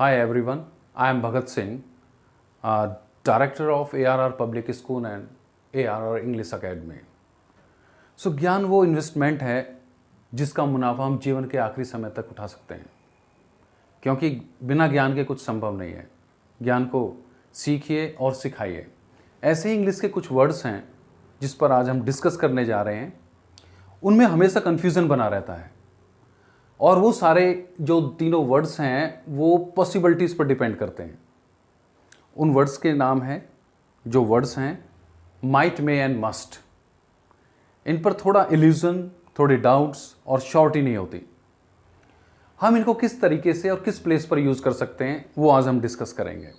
Hi everyone, I am Bhagat Singh, Director of ARR Public School and ARR English Academy. सो ज्ञान वो investment है जिसका मुनाफा हम जीवन के आखिरी समय तक उठा सकते हैं, क्योंकि बिना ज्ञान के कुछ संभव नहीं है। ज्ञान को सीखिए और सिखाइए। ऐसे ही इंग्लिश के कुछ वर्ड्स हैं जिस पर आज हम डिस्कस करने जा रहे हैं। उनमें हमेशा कन्फ्यूज़न बना रहता है और वो सारे जो तीनों वर्ड्स हैं वो पॉसिबिलिटीज़ पर डिपेंड करते हैं। उन वर्ड्स के नाम हैं, जो वर्ड्स हैं माइट, मे एंड मस्ट। इन पर थोड़ा इल्यूजन, थोड़े डाउट्स और श्योरिटी नहीं होती। हम इनको किस तरीके से और किस प्लेस पर यूज़ कर सकते हैं वो आज हम डिस्कस करेंगे।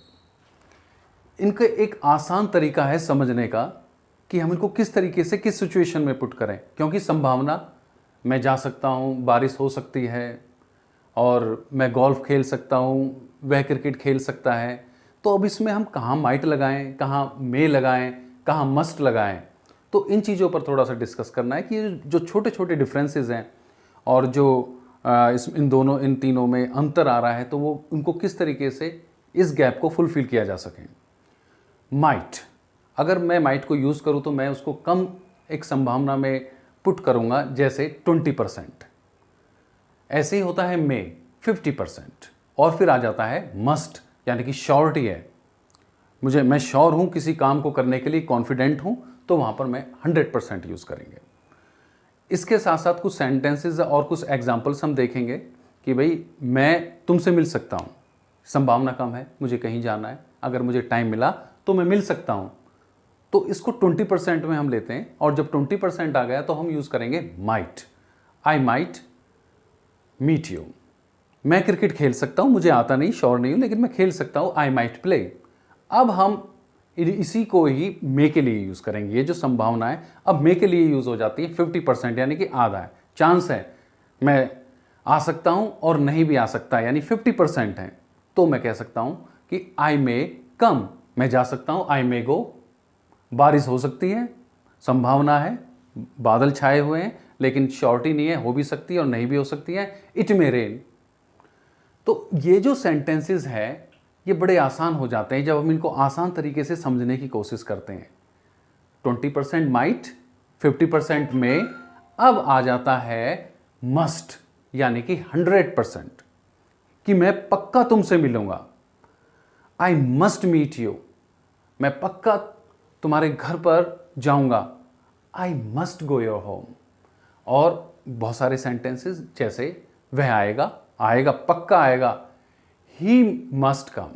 इनका एक आसान तरीका है समझने का कि हम इनको किस तरीके से किस सिचुएशन में पुट करें, क्योंकि संभावना, मैं जा सकता हूँ, बारिश हो सकती है, और मैं गोल्फ खेल सकता हूँ, वह क्रिकेट खेल सकता है। तो अब इसमें हम कहाँ माइट लगाएं, कहाँ मे लगाएं, कहाँ मस्ट लगाएं, तो इन चीज़ों पर थोड़ा सा डिस्कस करना है कि जो छोटे छोटे डिफरेंसेस हैं और जो इन तीनों में अंतर आ रहा है, तो वो उनको किस तरीके से इस गैप को फुलफिल किया जा सके। माइट, अगर मैं माइट को यूज़ करूँ तो मैं उसको कम एक संभावना में पुट करूँगा, जैसे 20%। ऐसे ही होता है मे, 50%। और फिर आ जाता है मस्ट, यानी कि श्योरिटी है, मैं श्योर हूँ किसी काम को करने के लिए, कॉन्फिडेंट हूँ, तो वहाँ पर मैं 100% यूज़ करेंगे। इसके साथ साथ कुछ सेंटेंसेस और कुछ एग्जाम्पल्स हम देखेंगे कि भाई मैं तुमसे मिल सकता हूँ, संभावना कम है, मुझे कहीं जाना है, अगर मुझे टाइम मिला तो मैं मिल सकता हूँ। तो इसको 20% में हम लेते हैं, और जब 20% आ गया तो हम यूज़ करेंगे might. I might meet you. मैं क्रिकेट खेल सकता हूँ, मुझे आता नहीं, श्योर नहीं हूँ, लेकिन मैं खेल सकता हूँ। I might play. अब हम इसी को ही मे के लिए यूज़ करेंगे। ये जो संभावना है अब मे के लिए यूज़ हो जाती है 50%, यानी कि आधा है, चांस है, मैं आ सकता हूँ और नहीं भी आ सकता, यानी 50% है। तो मैं कह सकता हूँ कि आई मे कम, मैं जा सकता हूँ। आई मे गो। बारिश हो सकती है, संभावना है, बादल छाए हुए हैं, लेकिन श्योरिटी नहीं है, हो भी सकती है और नहीं भी हो सकती है। It may rain. तो ये जो सेंटेंसेस है ये बड़े आसान हो जाते हैं जब हम इनको आसान तरीके से समझने की कोशिश करते हैं। 20% माइट, 50% में। अब आ जाता है मस्ट, यानी कि 100%, कि मैं पक्का तुमसे मिलूंगा। आई मस्ट मीट यू, मैं पक्का तुम्हारे घर पर जाऊंगा। I must go your home. और बहुत सारे सेंटेंसेस, जैसे वह आएगा, आएगा, पक्का आएगा। He must come,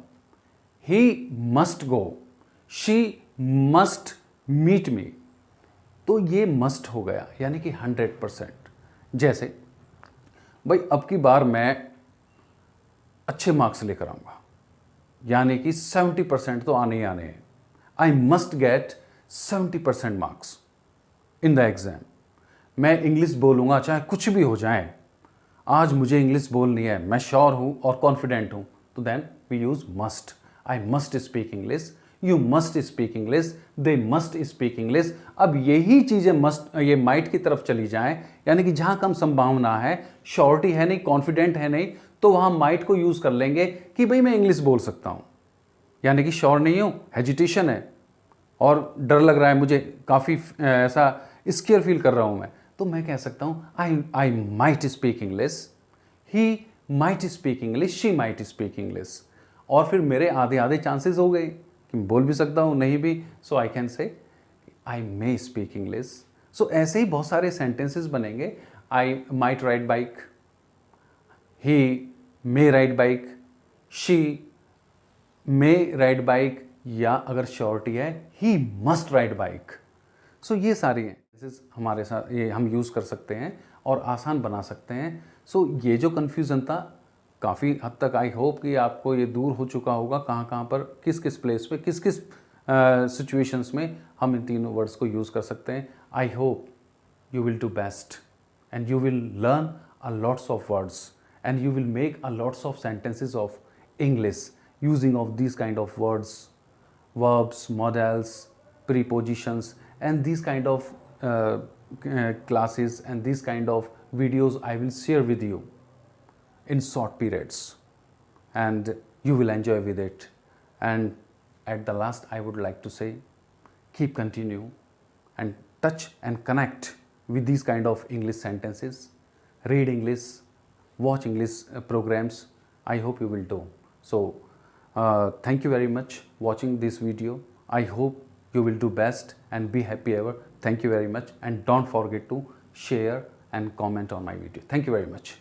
he must go, she must meet me. तो ये मस्ट हो गया, यानी कि 100%। जैसे भाई अब की बार मैं अच्छे मार्क्स लेकर आऊँगा, यानी कि 70% तो आने ही आने हैं। I must get 70% marks in the exam. मैं इंग्लिश बोलूँगा चाहे कुछ भी हो जाए, आज मुझे इंग्लिश बोलनी है, मैं श्योर हूँ और कॉन्फिडेंट हूँ, तो then we use must. I must speak English, you must speak English, they must speak English. अब यही चीज़ें मस्ट, ये माइट की तरफ चली जाएं, यानी कि जहाँ कम संभावना है, श्योरिटी है नहीं, कॉन्फिडेंट है नहीं, तो वहाँ माइट को यूज़ कर लेंगे कि भाई मैं इंग्लिश बोल सकता हूँ, यानी कि श्योर नहीं हूँ, हेजिटेशन है और डर लग रहा है मुझे, काफ़ी ऐसा स्केयर फील कर रहा हूँ मैं, तो मैं कह सकता हूँ I might speak English, he might speak English, she might speak English. और फिर मेरे आधे आधे चांसेस हो गए कि बोल भी सकता हूँ, नहीं भी, सो I can say I may speak English. सो ऐसे ही बहुत सारे सेंटेंसेस बनेंगे। I might ride bike, he may ride bike, she may ride bike, या अगर श्योरिटी है ही मस्ट राइड बाइक। सो ये सारी हैं हमारे साथ, ये हम यूज़ कर सकते हैं और आसान बना सकते हैं। सो ये जो कन्फ्यूज़न था, काफ़ी हद तक आई होप कि आपको ये दूर हो चुका होगा, कहाँ कहाँ पर किस किस प्लेस पे किस किस सिचुएशंस में हम इन तीनों वर्ड्स को यूज़ कर सकते हैं। I hope you will do best and you will learn a lots of words and you will make a lots of sentences of English using of these kind of words, verbs, modals, prepositions, and these kind of classes and these kind of videos I will share with you in short periods. And you will enjoy with it. And at the last, I would like to say, keep continue and touch and connect with these kind of English sentences. Read English, watch English programs. I hope you will do. So thank you very much watching this video. I hope you will do best and be happy ever. Thank you very much, and don't forget to share and comment on my video. Thank you very much.